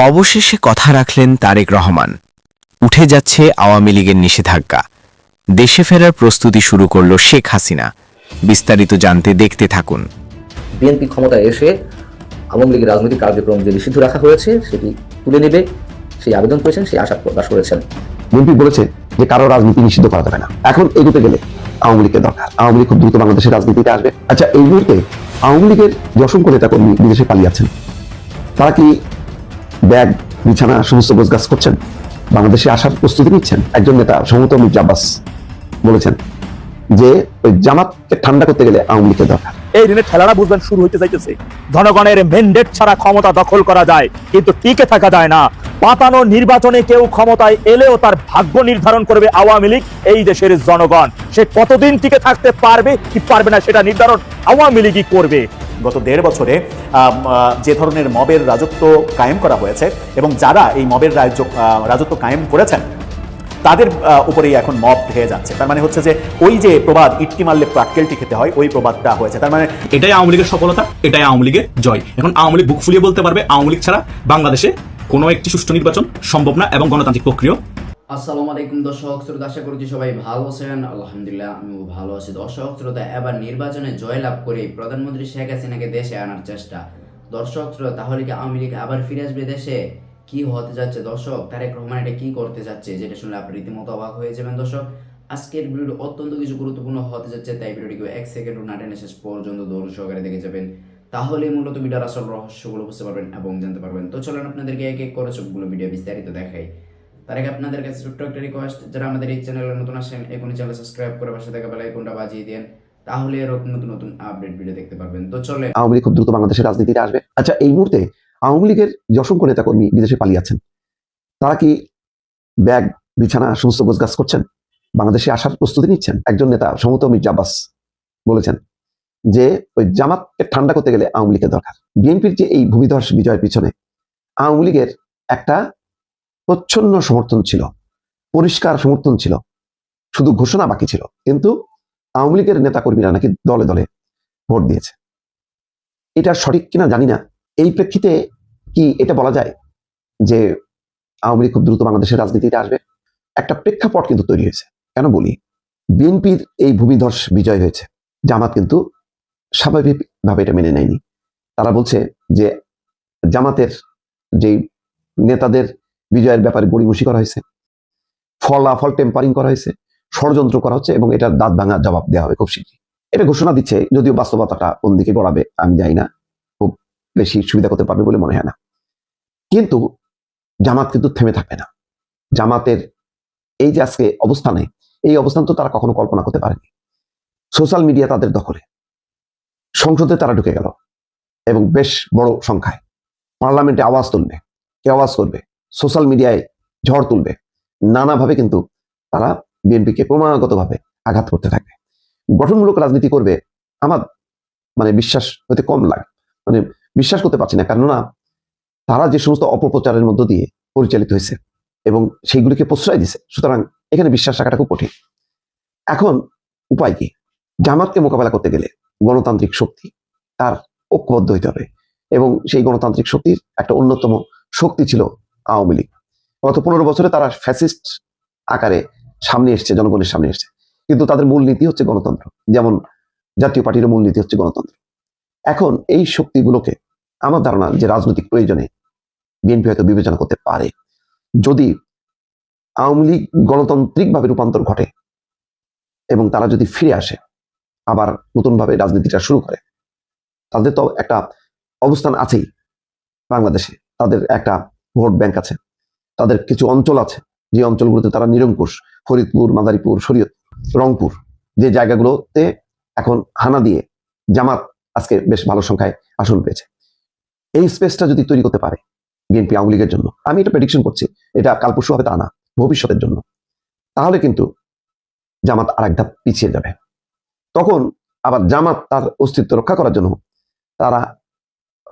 অবশেষে কথা রাখলেন তারেক রহমান। উঠে যাচ্ছে আওয়ামী লীগের নিষেধাজ্ঞা। দেশে ফেরার প্রস্তুতি শুরু করল শেখ হাসিনা। বিস্তারিত জানতে দেখতে থাকুন। বিএনপি ক্ষমতায় এসে আওয়ামী লীগের রাজনৈতিক কার্যক্রম যে নিষিদ্ধ রাখা হয়েছে সেটি তুলে নেবে সেই আবেদন করেছেন, সেই আশা প্রকাশ করেছেন। বিএনপি বলেছে যে কারো রাজনীতি নিষিদ্ধ করা যাবে না। এখন এগোতে গেলে আওয়ামী লীগের দরকার। আওয়ামী লীগ খুব দ্রুত বাংলাদেশের রাজনীতিতে আসবে। আচ্ছা, এই মুহূর্তে আওয়ামী লীগের যে অসংখ্য নেতাকর্মী বিদেশে পালিয়ে আছেন, তারা কি ব্যাগ বিছানা সমস্ত গোছগাছ করছেন, বাংলাদেশে আসার প্রস্তুতি নিচ্ছেন? একজন নেতা সমত মির্জা আব্বাস বলেছেন যে ওই জামাতকে ঠান্ডা করতে গেলে আওয়ামী লীগের দরকার। এই ঋণের ঠেলাটা বুঝবেন শুরু হইতে যাইতেছে। জনগণের ম্যান্ডেট ছাড়া ক্ষমতা দখল করা যায়, কিন্তু টিকে থাকা যায় না। পাতানো নির্বাচনে কেউ ক্ষমতায় এলেও তার ভাগ্য নির্ধারণ করবে আওয়ামী লীগ, এই দেশের জনগণ। সে কতদিন টিকে থাকতে পারবে কি পারবে না সেটা নির্ধারণ আওয়ামী লীগই করবে। গত 1.5 বছরে যে ধরনের মবের রাজত্ব কায়েম করা হয়েছে এবং যারা এই মবের রাজত্ব কায়েম করেছেন তাদের উপরেই এখন মব হয়ে যাচ্ছে। তার মানে হচ্ছে যে ওই যে প্রবাদ ইট্টি মারলে পাটকেলটি খেতে হয়, ওই প্রবাদটা হয়েছে। তার মানে এটাই আওয়ামী লীগের সফলতা, এটাই আওয়ামী লীগের জয়। এখন আওয়ামী লীগ বুক ফুলিয়ে বলতে পারবে আওয়ামী লীগ ছাড়া বাংলাদেশে কোনো একটি সুষ্ঠু নির্বাচন সম্ভব না এবং গণতান্ত্রিক প্রক্রিয়া। আসসালামু আলাইকুম দর্শক শ্রোতা, আশা করছি সবাই ভালো আছেন। আলহামদুলিল্লাহ আমিও ভালো আছি। দর্শক শ্রোতা, এবার নির্বাচনে জয়লাভ করে প্রধানমন্ত্রী শেখ হাসিনাকে দেশে আনার চেষ্টা। দর্শক শ্রোতা, তাহলে কি আওয়ামী লীগ আবার ফিরে আসবে দেশে? কি হতে যাচ্ছে দর্শক? তারেক রহমান এটা কি করতে যাচ্ছে, যেটা শুনলে আপনি রীতিমতো অবাক হয়ে যাবেন। দর্শক, আজকের ভিডিওটি অত্যন্ত কিছু গুরুত্বপূর্ণ হতে যাচ্ছে, তাই ভিডিওটিকে 1 সেকেন্ডও না টেনে শেষ পর্যন্ত ধৈর্য সহকারে দেখে যাবেন। তাহলে মূলত ভিডিওর আসল রহস্যগুলো বুঝতে পারবেন এবং জানতে পারবেন। তো চলেন আপনাদেরকে এক এক করে সবগুলো ভিডিও বিস্তারিত দেখাই। তার আগে আপনাদের কাছে ছোট্ট একটা রিকোয়েস্ট, যারা আমাদের এই চ্যানেলে নতুন আসেন এখনই চ্যানেল সাবস্ক্রাইব করে পাশে থাকা বেল আইকনটা বাজিয়ে দেন, তাহলে এরকম নতুন নতুন আপডেট ভিডিও দেখতে পারবেন। তো চলে আওয়ামী লীগ খুব দ্রুত বাংলাদেশের রাজনীতিতে আসবে। আচ্ছা, এই মুহূর্তে আওয়ামী লীগের যে অসংখ্য নেতাকর্মী বিদেশে পালিয়ে আছেন, তারা কি ব্যাগ বিছানা সমস্ত গোছগাছ করছেন, বাংলাদেশে আসার প্রস্তুতি নিচ্ছেন? একজন নেতা সমত মির্জা আব্বাস বলেছেন যে ওই জামাতকে ঠান্ডা করতে গেলে আওয়ামী লীগের দরকার। বিএনপির যে এই ভূমিধস বিজয়ের পিছনে আওয়ামী লীগের একটা প্রচ্ছন্ন সমর্থন ছিল, পরিষ্কার সমর্থন ছিল, শুধু ঘোষণা বাকি ছিল। কিন্তু আওয়ামী লীগের নেতাকর্মীরা নাকি দলে দলে ভোট দিয়েছে। এটা সঠিক কিনা জানি না। এই প্রেক্ষিতে কি এটা বলা যায় যে আওয়ামী লীগ খুব দ্রুত বাংলাদেশের রাজনীতিতে আসবে? একটা প্রেক্ষাপট কিন্তু তৈরি হয়েছে। কেন বলি? বিএনপির এই ভূমিধস বিজয় হয়েছে, জামাত কিন্তু স্বাভাবিকভাবে এটা মেনে নেয়নি। তারা বলছে যে জামাতের যে নেতাদের বিজয়ের ব্যাপারে গড়িমসি করা হয়েছে, ফলাফল টেম্পারিং করা হয়েছে, ষড়যন্ত্র করা হচ্ছে এবং এটা দাঁত ভাঙা জবাব দেওয়া হবে খুব শীঘ্রই। এটা ঘোষণা দিচ্ছে, যদিও বাস্তবতাটা কোন দিকে গড়াবে আমি জানি না, খুব বেশি সুবিধা করতে পারবে বলে মনে হয় না। কিন্তু জামাত কিন্তু থেমে থাকবে না। জামাতের এই যে আজকে অবস্থানে, এই অবস্থান তো তারা কখনো কল্পনা করতে পারেনি। সোশ্যাল মিডিয়া তাদের দখলে, সংসদে তারা ঢুকে গেল এবং বেশ বড় সংখ্যায়। পার্লামেন্টে আওয়াজ তুলবে, কে আওয়াজ করবে, সোশ্যাল মিডিয়ায় ঝড় তুলবে, নানাভাবে কিন্তু তারা বিএনপিকে ক্রমাগতভাবে আঘাত করতে থাকবে। গঠনমূলক রাজনীতি করবে আমার বিশ্বাস হতে কম লাগে, বিশ্বাস করতে পারছি না। কেননা তারা যে সমস্ত অপপ্রচারের মধ্য দিয়ে পরিচালিত হয়েছে এবং সেইগুলিকে প্রশ্রয় দিছে, সুতরাং এখানে বিশ্বাস রাখাটা খুব কঠিন। এখন উপায় কি? জামাতকে মোকাবেলা করতে গেলে গণতান্ত্রিক শক্তি তার ঐক্যবদ্ধ হইতে হবে এবং সেই গণতান্ত্রিক শক্তির একটা অন্যতম শক্তি ছিল আওয়ামী লীগ। গত 15 বছরে তারা ফ্যাসিস্ট আকারে সামনে এসছে, জনগণের সামনে এসছে, কিন্তু তাদের মূলনীতি হচ্ছে গণতন্ত্র। যেমন জাতীয় পার্টির মূলনীতি হচ্ছে গণতন্ত্র। এখন এই শক্তিগুলোকে আমার ধারণা যে রাজনৈতিক প্রয়োজনে বিএনপি হয়তো বিবেচনা করতে পারে। যদি আওয়ামী লীগ গণতান্ত্রিকভাবে রূপান্তর ঘটে এবং তারা যদি ফিরে আসে, আবার নতুনভাবে রাজনীতিটা শুরু করে, তাদের তো একটা অবস্থান আছেই বাংলাদেশে, তাদের একটা ভোট ব্যাংক আছে, তাদের কিছু অঞ্চল আছে যে অঞ্চলগুলোতে তারা নিরঙ্কুশ, ফরিদপুর, মাদারীপুর, শরীয়ত, রংপুর, যে জায়গাগুলোতে এখন হানা দিয়ে জামাত আজকে বেশ ভালো সংখ্যায় আসন পেয়েছে। এই স্পেসটা যদি তৈরি করতে পারে বিএনপি আওয়ামী লীগের জন্য, আমি এটা প্রেডিকশন করছি, এটা কাল পরশু হবে তা না, ভবিষ্যতের জন্য, তাহলে কিন্তু জামাত আর এক ধাপ পিছিয়ে যাবে। তখন আবার জামাত তার অস্তিত্ব রক্ষা করার জন্য তারা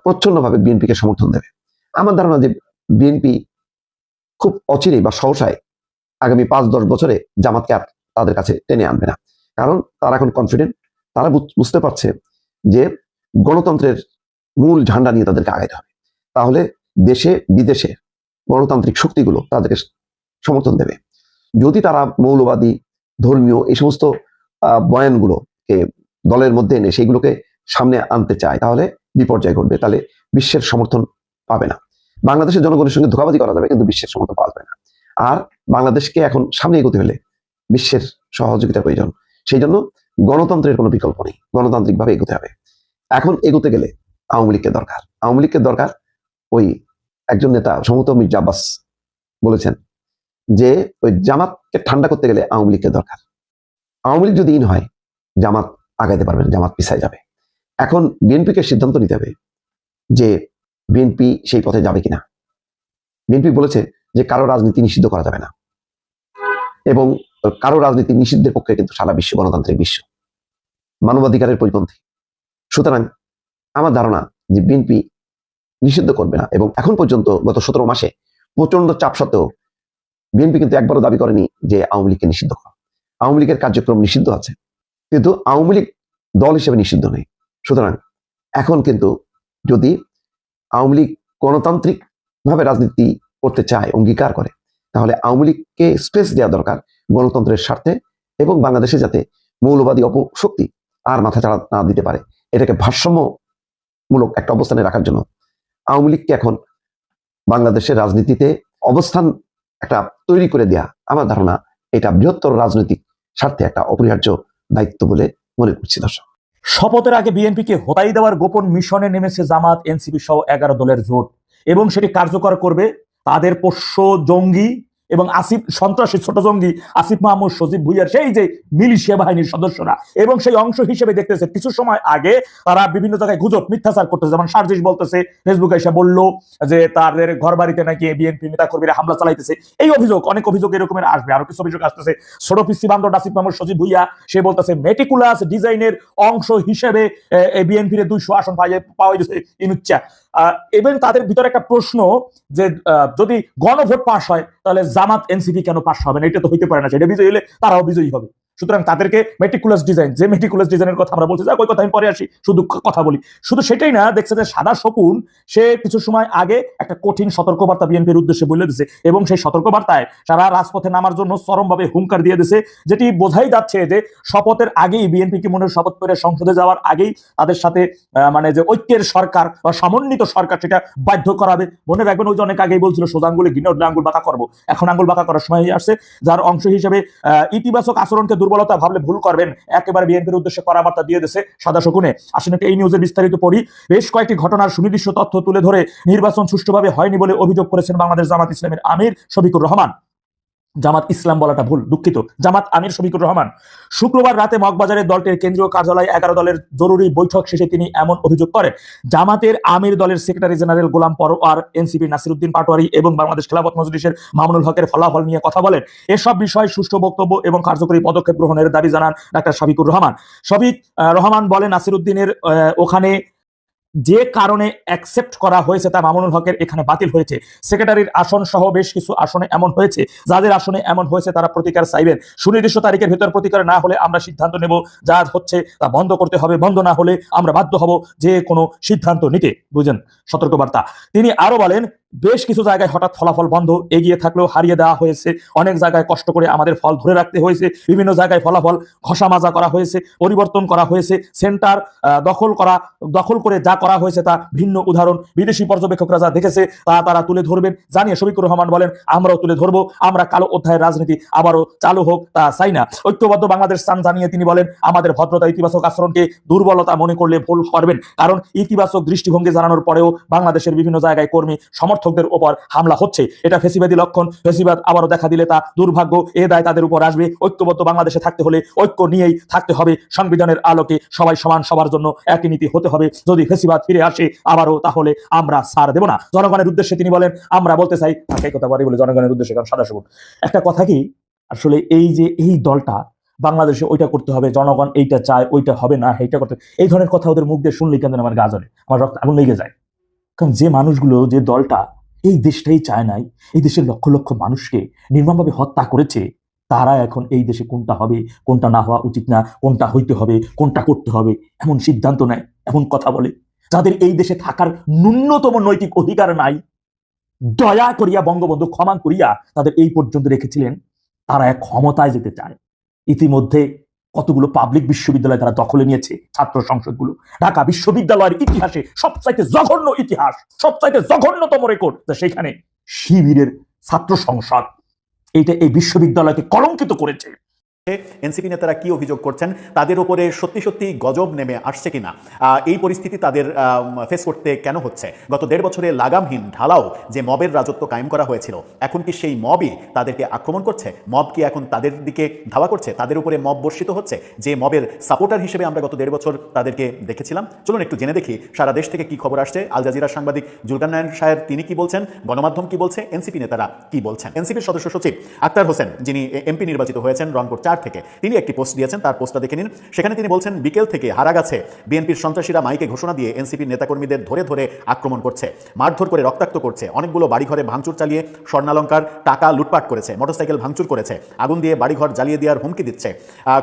প্রচ্ছন্নভাবে বিএনপিকে সমর্থন দেবে। আমার ধারণা যে বিএনপি খুব অচিরেই বা সহসায় আগামী 5-10 বছরে জামাতকে আর তাদের কাছে টেনে আনবে না। কারণ তারা এখন কনফিডেন্ট, তারা বুঝতে পারছে যে গণতন্ত্রের মূল ঝান্ডা নিয়ে তাদেরকে আগাইতে হবে। তাহলে দেশে বিদেশে গণতান্ত্রিক শক্তিগুলো তাদেরকে সমর্থন দেবে। যদি তারা মৌলবাদী, ধর্মীয় এই সমস্ত বয়ানগুলোকে দলের মধ্যে এনে সেইগুলোকে সামনে আনতে চায়, তাহলে বিপর্যয় ঘটবে। তাহলে বিশ্বের সমর্থন পাবে না। বাংলাদেশের জনগণের সঙ্গে ধোঁকাবাজি করা যাবে, কিন্তু বিশ্বের সমর্থন পাওয়া যাবে না। আর বাংলাদেশকে এখন সামনে এগোতে হলে বিশ্বের সহযোগিতা প্রয়োজন। সেই জন্য গণতন্ত্রের কোনো বিকল্প নেই, গণতান্ত্রিকভাবে এগোতে হবে। এখন এগোতে গেলে আওয়ামী লীগকে দরকার। আওয়ামী লীগকে দরকার। ওই একজন নেতা সম্ভবত মির্জা আব্বাস বলেছেন যে ওই জামাতকে ঠান্ডা করতে গেলে আওয়ামী লীগকে দরকার। আওয়ামী লীগ যদি হয়, জামাত আগাইতে পারবে না, জামাত পিছায় যাবে। এখন বিএনপিকে সিদ্ধান্ত নিতে হবে যে বিএনপি সেই পথে যাবে কিনা। বিএনপি বলেছে যে কারো রাজনীতি নিষিদ্ধ করা যাবে না, এবং কারো রাজনীতি নিষিদ্ধের পক্ষে কিন্তু সারা বিশ্ব গণতান্ত্রিক বিশ্ব, মানবাধিকারের পরিপন্থী। সুতরাং আমার ধারণা যে বিএনপি নিষিদ্ধ করবে না। এবং এখন পর্যন্ত গত 17 মাসে প্রচন্ড চাপ সত্ত্বেও বিএনপি কিন্তু একবারও দাবি করেনি যে আওয়ামী লীগকে নিষিদ্ধ করা। আওয়ামী লীগের কার্যক্রম নিষিদ্ধ আছে, কিন্তু আওয়ামী লীগ দল হিসেবে নিষিদ্ধ নেই। সুতরাং এখন কিন্তু যদি আওয়ামী লীগ গণতান্ত্রিক ভাবে রাজনীতি করতে চায়, অঙ্গীকার করে, তাহলে আওয়ামী লীগকে স্পেস দেওয়া দরকার গণতন্ত্রের স্বার্থে, এবং বাংলাদেশে যাতে মৌলবাদী অপশক্তি আর মাথা চাড়া না দিতে পারে, এটাকে ভারসাম্যমূলক একটা অবস্থানে রাখার জন্য আওয়ামী লীগকে এখন বাংলাদেশের রাজনীতিতে অবস্থান একটা তৈরি করে দেয়া, আমার ধারণা এটা বৃহত্তর রাজনৈতিক স্বার্থে একটা অপরিহার্য দায়িত্ব বলে মনে করছি। দর্শক, শপথের আগে বিএনপিকে হতাই দেওয়ার গোপন মিশনে নেমেছে জামাত, এনসিপি সহ 11 দলের জোট, এবং সেটি কার্যকর করবে তাদের পোষ্য জঙ্গি এবং আসিফ সন্ত্রাসী ছোট জঙ্গি আসিফ মাহমুদ, সজীব ভুইয়ার সেই যে মিলিশিয়া বাহিনীর সদস্যরা, এবং সেই অংশ হিসেবে দেখতেছে কিছু সময় আগে তারা বিভিন্ন জায়গায় গুজব মিথ্যাচার করতেছে। যেমন সার্জিস বলতেছে, ফেসবুকে এসে বললো যে তাদের ঘর বাড়িতে নাকি বিএনপি নেতা কর্মীরা হামলা চালাইতেছে। এই অভিযোগ, অনেক অভিযোগ এরকমের আসবে, আরো কিছু অভিযোগ আসতেছে। ছোট পিসি বান্দর আসিফ মাহমুদ, সজীব ভুইয়া, সে বলতেছে মেটিকুলাস ডিজাইনের অংশ হিসেবে বিএনপির 200 আসন পাওয়া গেছে ইনুচ্চা। এবং তাদের ভিতরে একটা প্রশ্ন যে যদি গণভোট পাস হয়, তাহলে জামাত এনসিপি কেন পাস হবে না? এটা তো হইতে পারে না, সেটা বিজয়ী হলে তারাও বিজয়ী হবে। সুতরাং তাদেরকে মেটিকুলাস ডিজাইন, যে মেটিকুলাস ডিজাইনের কথা আমরা বলছি, যাক ওই কথা আমি পরে আসি, শুধু কথা বলি। শুধু সেটাই না, দেখছে যে সাদা শকুন সে কিছু সময় আগে একটা কঠিন সতর্কবার্তা বিএনপির উদ্দেশ্যে বলে দিছে, এবং সেই সতর্কবার্তায় সারা রাজপথে নামার জন্য চরমভাবে হুঙ্কার দিয়ে দিছে, যেটি বোঝাই যাচ্ছে যে শপথের আগেই বিএনপি কি মনে শপথ করে সংসদে যাওয়ার আগেই তাদের সাথে মানে যে ঐক্যের সরকার বা সমন্বিত সরকার, সেটা বাধ্য করাবে। মনে রাখবেন, ওই যে অনেক আগেই বলছিল সোজা আঙ্গুলে ঘিনে উঠলে আঙ্গুল বাঁকা করবো, এখন আঙ্গুল বাঁকা করার সময় আসছে। যার অংশ হিসেবে ইতিবাচক আচরণকে দুর্বলতা ভাবলে ভুল করবেন, একেবারে বিএনপির উদ্দেশ্যে কড়া বার্তা দিয়ে দিয়েছে সাদা শকুনে। আসলে এই নিউজের বিস্তারিত পড়ি। বেশ কয়েকটি ঘটনার সুনির্দিষ্ট তথ্য তুলে ধরে নির্বাচন সুষ্ঠুভাবে হয়নি বলে অভিযোগ করেছেন বাংলাদেশ জামাত ইসলামের আমির শফিকুর রহমান। জামাত ইসলাম বলাটা ভুল, দুঃখিত, জামাত আমির শফিকুর রহমান। শুক্রবার রাতে মগবাজারের দলটির কেন্দ্রীয় কার্যালয়ে 11 দলের জরুরি বৈঠক শেষে তিনি এমন অভিযোগ করেন। জামাতের আমির দলের সেক্রেটারি জেনারেল গোলাম পরোয়ার, এনসিপি নাসিরউদ্দিন পাটোয়ারি এবং বাংলাদেশ খেলাফত মজলিসের মামুনুল হকের ফলাফল নিয়ে কথা বলেন। এসব বিষয়ে সুষ্ঠু বক্তব্য এবং কার্যকরী পদক্ষেপ গ্রহণের দাবি জানান ডাক্তার শফিকুর রহমান। শফিক রহমান বলেন, নাসিরউদ্দিনের ওখানে যে কারণে অ্যাকসেপ্ট করা হয়েছে তা মামুনুল হকের এখানে বাতিল হয়েছে। সেক্রেটারির আসন সহ বেশ কিছু আসনে এমন হয়েছে, যাদের আসনে এমন হয়েছে তারা প্রতিকার চাইবেন। সুনির্দিষ্ট তারিখের ভেতর প্রতিকার না হলে আমরা সিদ্ধান্ত নেব, যা হচ্ছে তা বন্ধ করতে হবে, বন্ধ না হলে আমরা বাধ্য হব যে কোনো সিদ্ধান্ত নিতে। বুঝেন সতর্কবার্তা। তিনি আরো বলেন, বেশ কিছু জায়গায় হঠাৎ ফলাফল বন্ধ, এগিয়ে থাকলেও হারিয়ে দেওয়া হয়েছে, অনেক জায়গায় কষ্ট করে আমাদের ফল ধরে রাখতে হয়েছে, বিভিন্ন জায়গায় ফলাফল ঘষা মাজা করা হয়েছে, পরিবর্তন করা হয়েছে, সেন্টার দখল করে যা করা হয়েছে তা ভিন্ন উদাহরণ বিদেশি পর্যবেক্ষকরা যা দেখেছে তা তারা তুলে ধরবেন জানিয়ে শফিকুর রহমান বলেন, আমরাও তুলে ধরবো, আমরা কালো অধ্যায়ের রাজনীতি আবারও চালু হোক তা চাই না। ঐক্যবদ্ধ বাংলাদেশ চান জানিয়ে তিনি বলেন, আমাদের ভদ্রতা ইতিবাচক আচরণকে দুর্বলতা মনে করলে ভুল করবেন, কারণ ইতিবাচক দৃষ্টিভঙ্গি জানানোর পরেও বাংলাদেশের বিভিন্ন জায়গায় কর্মী সমর্থকদের উপর হামলা হচ্ছে, এটা ফেসিবাদী লক্ষণ। ফেসিবাদ আবারও দেখা দিলে তা দুর্ভাগ্য, এ দায় তাদের উপর আসবে। ঐক্যবদ্ধ বাংলাদেশে থাকতে হলে ঐক্য নিয়েই থাকতে হবে, সংবিধানের আলোকে সবাই সমান, সবার জন্য একই নীতি হতে হবে। যদি ফেসিবাদ ফিরে আসে আবারও, তাহলে আমরা ছাড় দেব না। জনগণের উদ্দেশ্যে তিনি বলেন, আমরা বলতে চাই, তাকে কথা বলে জনগণের উদ্দেশ্যে, কারণ সাদা সবুজ একটা কথা কি, আসলে এই যে এই দলটা বাংলাদেশে ওইটা করতে হবে, জনগণ এইটা চায়, ওইটা হবে না, এইটা করতে, এই ধরনের কথা ওদের মুখ দিয়ে শুনলে কেন আমার গা জ্বলে, আমার রক্ত আগুন লেগে যায়। কারণ যে মানুষগুলো, যে দলটা এই দেশটাই চায় নাই, এই দেশের লক্ষ লক্ষ মানুষকে নির্মমভাবে হত্যা করেছে, তারা এখন এই দেশে কোনটা হবে, কোনটা না হওয়া উচিত না, কোনটা হইতে হবে, কোনটা করতে হবে, এমন সিদ্ধান্ত নেয়, এমন কথা বলে, যাদের এই দেশে থাকার ন্যূনতম নৈতিক অধিকার নাই, দয়া করিয়া বঙ্গবন্ধু ক্ষমা করিয়া তাদের এই পর্যন্ত রেখেছিলেন। তারা এক ক্ষমতায় যেতে চায়। ইতিমধ্যে কতগুলো পাবলিক বিশ্ববিদ্যালয় তারা দখলে নিয়েছে, ছাত্র সংসদগুলো। ঢাকা বিশ্ববিদ্যালয়ের ইতিহাসে সবচাইতে জঘন্য ইতিহাস, সবচাইতে জঘন্যতম রেকর্ড, সেখানে শিবিরের ছাত্র সংসদ এইটা এই বিশ্ববিদ্যালয়কে কলঙ্কিত করেছে। এনসিপি নেতারা কি অভিযোগ করছেন, তাদের উপরে সত্যি সত্যি গজব নেমে আসছে কিনা, এই পরিস্থিতি তাদের ফেস করতে কেন হচ্ছে? গত 1.5 বছরে লাগামহীন ঢালাও যে মবের রাজত্ব কায়েম করা হয়েছিল, এখন কি সেই মবই তাদেরকে আক্রমণ করছে? মব কি এখন তাদের দিকে ধাওয়া করছে? তাদের উপরে মব বর্ষিত হচ্ছে, যে মবের সাপোর্টার হিসেবে আমরা গত 1.5 বছর তাদেরকে দেখেছিলাম? চলুন একটু জেনে দেখি সারা দেশ থেকে কি খবর আসছে। আল জাজিরার সাংবাদিক জুলকার নারায়ণ সাহেব তিনি কি বলছেন, গণমাধ্যম কি বলছে, এনসিপি নেতারা কি বলছেন। এনসিপির সদস্য সচিব আক্তার হোসেন, যিনি এমপি নির্বাচিত হয়েছেন রংপুর 4 থেকে, তিনি একটি পোস্ট দিয়েছেন। তার পোস্টটা দেখে নিন। সেখানে তিনি বলছেন, বিকেল থেকে হারাগাছে বিএনপির সন্ত্রাসীরা মাইকে ঘোষণা দিয়ে এনসিপির নেতাকর্মীদের ধরে ধরে আক্রমণ করছে, মারধর করে রক্তাক্ত করছে, অনেকগুলো বাড়িঘরে ভাঙচুর চালিয়ে স্বর্ণালঙ্কার টাকা লুটপাট করেছে, মোটরসাইকেল ভাঙচুর করেছে, আগুন দিয়ে বাড়িঘর জ্বালিয়ে দেওয়ার হুমকি দিচ্ছে।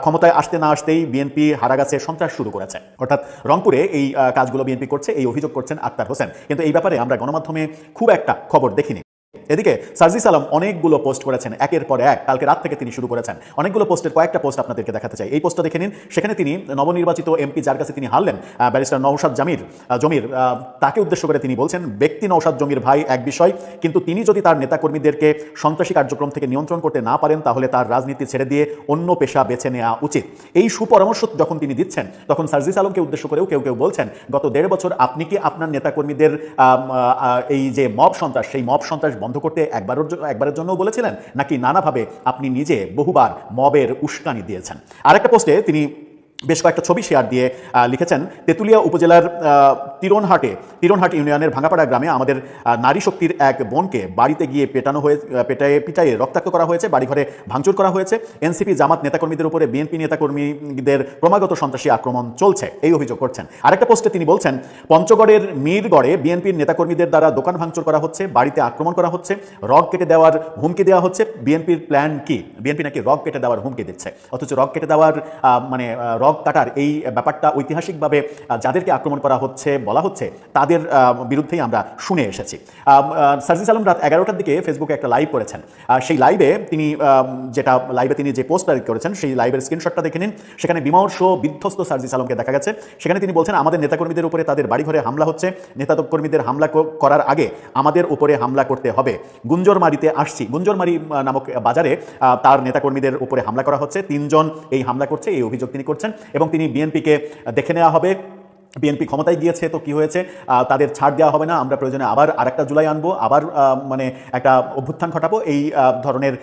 ক্ষমতায় আসতে না আসতেই বিএনপি হারাগাছে সন্ত্রাস শুরু করেছে। অর্থাৎ রংপুরে এই কাজগুলো বিএনপি করছে, এই অভিযোগ করছেন আক্তার হোসেন। কিন্তু এই ব্যাপারে আমরা গণমাধ্যমে খুব একটা খবর দেখিনি। এদিকে সার্জিস আলম অনেকগুলো পোস্ট করেছেন একের পর এক, কালকে রাত থেকে তিনি শুরু করেছেন। অনেকগুলো পোস্টের কয়েকটা পোস্ট আপনাদেরকে দেখাতে চাই। এই পোস্টটা দেখে নিন। সেখানে তিনি নবনির্বাচিত এমপি যার কাছে তিনি হারলেন, ব্যারিস্টার নওশাদ জমির, তাকে উদ্দেশ্য করে তিনি বলছেন, ব্যক্তি নওশাদ জমির ভাই এক বিষয়, কিন্তু তিনি যদি তার নেতাকর্মীদেরকে সন্ত্রাসী কার্যক্রম থেকে নিয়ন্ত্রণ করতে না পারেন, তাহলে তার রাজনীতি ছেড়ে দিয়ে অন্য পেশা বেছে নেওয়া উচিত। এই সুপরামর্শ যখন তিনি দিচ্ছেন, তখন সার্জিস আলমকে উদ্দেশ্য করেও কেউ কেউ বলছেন, গত 1.5 বছর আপনি কি আপনার নেতাকর্মীদের এই যে মব সন্ত্রাস, সেই মব সন্ত্রাস বন্ধ করতে একবারের জন্য বলেছিলেন, নাকি নানাভাবে আপনি নিজে বহুবার মবের উস্কানি দিয়েছেন? আরেকটা পোস্টে তিনি বেশ কয়েকটা ছবি শেয়ার দিয়ে লিখেছেন, তেঁতুলিয়া উপজেলার তিরনহাট ইউনিয়নের ভাঙাপাড়া গ্রামে আমাদের নারী শক্তির এক বোনকে বাড়িতে গিয়ে পিটাইয়ে রক্তাক্ত করা হয়েছে, বাড়িঘরে ভাঙচুর করা হয়েছে। এনসিপি জামাত নেতাকর্মীদের উপরে বিএনপি নেতাকর্মীদের ক্রমাগত সন্ত্রাসী আক্রমণ চলছে, এই অভিযোগ করছেন। আরেকটা পোস্টে তিনি বলছেন, পঞ্চগড়ের মিরগড়ে বিএনপির নেতাকর্মীদের দ্বারা দোকান ভাঙচুর করা হচ্ছে, বাড়িতে আক্রমণ করা হচ্ছে, রগ কেটে দেওয়ার হুমকি দেওয়া হচ্ছে। বিএনপির প্ল্যান কি? বিএনপি নাকি রগ কেটে দেওয়ার হুমকি দিচ্ছে, অথচ রগ কেটে দেওয়ার রগ কাটার এই ব্যাপারটা ঐতিহাসিকভাবে যাদেরকে আক্রমণ করা হচ্ছে বলা হচ্ছে, তাদের বিরুদ্ধেই আমরা শুনে এসেছি। সার্জিস আলম রাত 11টার দিকে ফেসবুকে একটা লাইভ করেছেন। সেই লাইভে তিনি যে পোস্ট করেছেন, সেই লাইভের স্ক্রিনশটটা দেখে নিন। সেখানে বিমর্ষ বিধ্বস্ত সার্জিস আলমকে দেখা গেছে। সেখানে তিনি বলছেন, আমাদের নেতাকর্মীদের উপরে তাদের বাড়িঘরে হামলা হচ্ছে, নেতাকর্মীদের হামলা করার আগে আমাদের উপরে হামলা করতে হবে। গুঞ্জরমারিতে আসছি, গুঞ্জরমারি নামক বাজারে তার নেতাকর্মীদের উপরে হামলা করা হচ্ছে, 3 জন এই হামলা করছে, এই অভিযোগ তিনি করছেন। এবং তিনি বিএনপিকে দেখে নেওয়া হবে, বিএনপি ক্ষমতায় গিয়েছে তো কি হয়েছে, তাদের ছাড় দেওয়া হবে না, আমরা প্রয়োজনে আবার আরেকটা জুলাই আনবো, আবার একটা অভ্যুত্থান ঘটাবো, এই ধরনের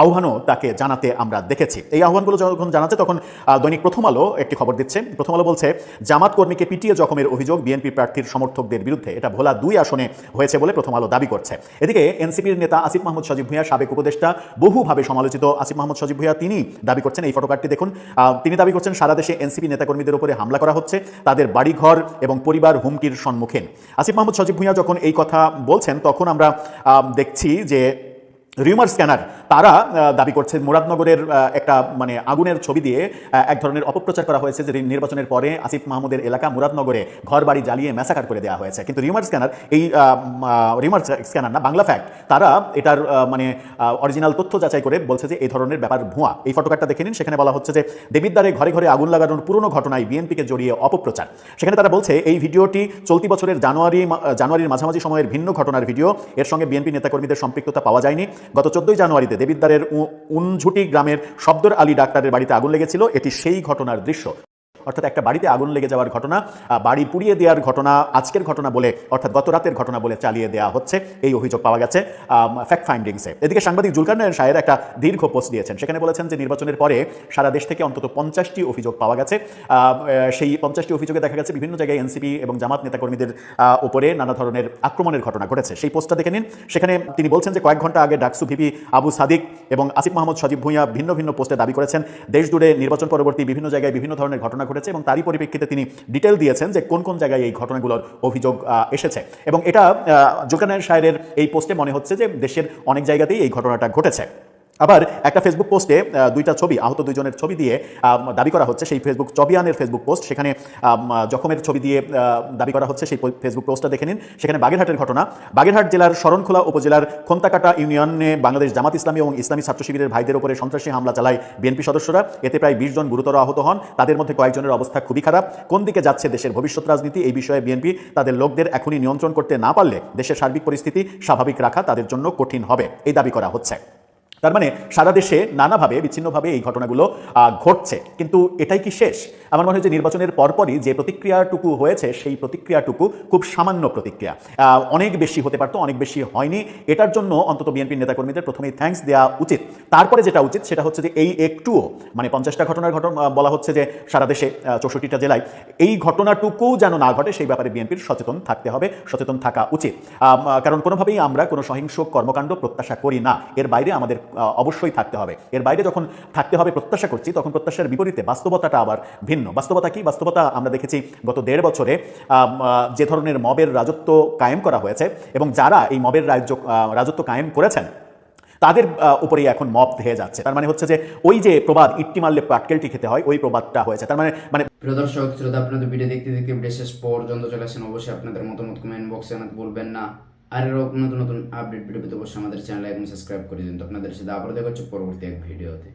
আহ্বানও তাকে জানাতে আমরা দেখেছি। এই আহ্বানগুলো যখন জানাচ্ছে, তখন দৈনিক প্রথম আলো একটি খবর দিচ্ছে। প্রথম আলো বলছে, জামাত কর্মীকে পিটিয়ে জখমের অভিযোগ বিএনপি প্রার্থীর সমর্থকদের বিরুদ্ধে। এটা ভোলা 2 আসনে হয়েছে বলে প্রথম আলো দাবি করছে। এদিকে এনসিপির নেতা আসিফ মাহমুদ সজীব ভুঁইয়া, সাবেক উপদেষ্টা, বহুভাবে সমালোচিত আসিফ মাহমুদ সজীব ভুঁইয়া, তিনি দাবি করছেন, এই ফটোকার্ডটি দেখুন, তিনি দাবি করছেন সারা দেশে এনসিপি নেতাকর্মীদের উপরে হামলা করা হচ্ছে, তাদের ঘর এবং পরিবার হুমকির সম্মুখীন। আসিফ মাহমুদ সজীব ভুঁইয়া যখন এই কথা বলছেন, তখন আমরা দেখছি যে রিউমার স্ক্যানার তারা দাবি করছে মুরাদনগরের একটা আগুনের ছবি দিয়ে এক ধরনের অপপ্রচার করা হয়েছে, যে নির্বাচনের পরে আসিফ মাহমুদের এলাকা মুরাদনগরে ঘর বাড়ি জ্বালিয়ে ম্যাসাকার করে দেওয়া হয়েছে। কিন্তু রিউমার স্ক্যানার না, বাংলা ফ্যাক্ট, তারা এটার অরিজিনাল তথ্য যাচাই করে বলছে যে এই ধরনের ব্যাপার ভুয়া। এই ফটোকার্ডটা দেখে নিন। সেখানে বলা হচ্ছে যে দেবিদ্বারে ঘরে ঘরে আগুন লাগানোর পুরনো ঘটনায় বিএনপিকে জড়িয়ে অপপ্রচার। সেখানে তারা বলছে এই ভিডিওটি চলতি বছরের জানুয়ারির মাঝামাঝি সময়ের ভিন্ন ঘটনার ভিডিও, এর সঙ্গে বিএনপি নেতাকর্মীদের সম্পৃক্ততা পাওয়া যায়নি। গত 14 জানুয়ারিতে দেবিদ্বারের উনঝুটি গ্রামের শব্দর আলী ডাক্তারের বাড়িতে আগুন লেগেছিল, এটি সেই ঘটনার দৃশ্য। অর্থাৎ একটা বাড়িতে আগুন লেগে যাওয়ার ঘটনা, বাড়ি পুড়িয়ে দেওয়ার ঘটনা আজকের ঘটনা বলে, অর্থাৎ গত রাতের ঘটনা বলে চালিয়ে দেওয়া হচ্ছে, এই অভিযোগ পাওয়া গেছে ফ্যাক্ট ফাইন্ডিংসে। এদিকে সাংবাদিক জুলকার নারায়ণ সাহেব একটা দীর্ঘ পোস্ট দিয়েছেন। সেখানে বলেছেন যে নির্বাচনের পরে সারা দেশ থেকে অন্তত 50টি অভিযোগ পাওয়া গেছে। সেই 50টি অভিযোগে দেখা গেছে বিভিন্ন জায়গায় এনসিপি এবং জামাত নেতাকর্মীদের উপরে নানা ধরনের আক্রমণের ঘটনা ঘটেছে। সেই পোস্টটা দেখে নিন। সেখানে তিনি বলছেন যে কয়েক ঘন্টা আগে ডাকসু ভিপি আবু সাদিক এবং আসিফ মাহমুদ সজীব ভুঁইয়া ভিন্ন ভিন্ন পোস্টে দাবি করেছেন দেশ জুড়ে নির্বাচন পরবর্তী বিভিন্ন জায়গায় বিভিন্ন ধরনের ঘটনা ঘটেছে, এবং তারই পরিপ্রেক্ষিতে তিনি ডিটেল দিয়েছেন যে কোন কোন জায়গায় এই ঘটনাগুলোর অভিযোগ এসেছে। এবং এটা জুলকার নারায়ণ সাহেবের এই পোস্টে মনে হচ্ছে যে দেশের অনেক জায়গাতেই এই ঘটনাটা ঘটেছে। আবার একটা ফেসবুক পোস্টে দুইটা ছবি, আহত দুইজনের ছবি দিয়ে দাবি করা হচ্ছে, সেই ফেসবুক চবিয়ানের ফেসবুক পোস্ট, সেখানে জখমের ছবি দিয়ে দাবি করা হচ্ছে, সেই ফেসবুক পোস্টটা দেখে নিন। সেখানে বাগেরহাটের ঘটনা, বাগেরহাট জেলার শরণখোলা উপজেলার খন্তাকাটা ইউনিয়নে বাংলাদেশ জামাত ইসলামী এবং ইসলামী ছাত্র শিবিরের ভাইদের উপরে সন্ত্রাসী হামলা চালায় বিএনপি সদস্যরা। এতে প্রায় 20 জন গুরুতর আহত হন, তাদের মধ্যে কয়েকজনের অবস্থা খুবই খারাপ। কোন দিকে যাচ্ছে দেশের ভবিষ্যৎ রাজনীতি, এই বিষয়ে বিএনপি তাদের লোকদের এখনই নিয়ন্ত্রণ করতে না পারলে দেশের সার্বিক পরিস্থিতি স্বাভাবিক রাখা তাদের জন্য কঠিন হবে, এই দাবি করা হচ্ছে। তার মানে সারা দেশে নানাভাবে বিচ্ছিন্নভাবে এই ঘটনাগুলো ঘটছে, কিন্তু এটাই কি শেষ? আমার মনে হয় যে নির্বাচনের পরপরই যে প্রতিক্রিয়াটুকু হয়েছে, সেই প্রতিক্রিয়াটুকু খুব সামান্য প্রতিক্রিয়া, অনেক বেশি হতে পারতো, অনেক বেশি হয়নি। এটার জন্য অন্তত বিএনপির নেতাকর্মীদের প্রথমেই থ্যাঙ্কস দেওয়া উচিত। তারপরে যেটা উচিত সেটা হচ্ছে যে এই একটুও, মানে 50টা ঘটনার বলা হচ্ছে যে সারা দেশে 64টা জেলায়, এই ঘটনাটুকু যেন না ঘটে সেই ব্যাপারে বিএনপির সচেতন থাকতে হবে, সচেতন থাকা উচিত। কারণ কোনোভাবেই আমরা কোনো সহিংস কর্মকাণ্ড প্রত্যাশা করি না, এর বাইরে আমাদের অবশ্যই থাকতে হবে। এর বাইরে যখন থাকতে হবে প্রত্যাশা করছি, তখন প্রত্যাশার বিপরীতে বাস্তবতাটা আবার ভিন্ন। বাস্তবতা কি? বাস্তবতা আমরা দেখেছি গত 1.5 বছরে যে ধরনের মবের রাজত্ব কায়েম করা হয়েছে, এবং যারা এই মবের রাজত্ব কায়েম করেছেন তাদের উপরেই এখন মব হয়ে যাচ্ছে। তার মানে হচ্ছে যে ওই যে প্রবাদ, ইট্টি মারলে পাটকেলটি খেতে হয়, ওই প্রবাদটা হয়েছে। তার মানে প্রিয় দর্শক শ্রোতা, আপনাদের ভিডিও দেখতে দেখতে ভিডিও শেষ পর্যন্ত চলে আসেন। অবশ্যই আপনাদের মতামত কমেন্ট বক্সে জানাতে ভুলবেন না। আর এরকম নতুন নতুন আপডেট ভিডিও পেতে অবশ্যই আমাদের চ্যানেল একদম সাবস্ক্রাইব করে দিন। তো আপনাদের সাথে আবার দেখা হচ্ছে পরবর্তী এক ভিডিওতে।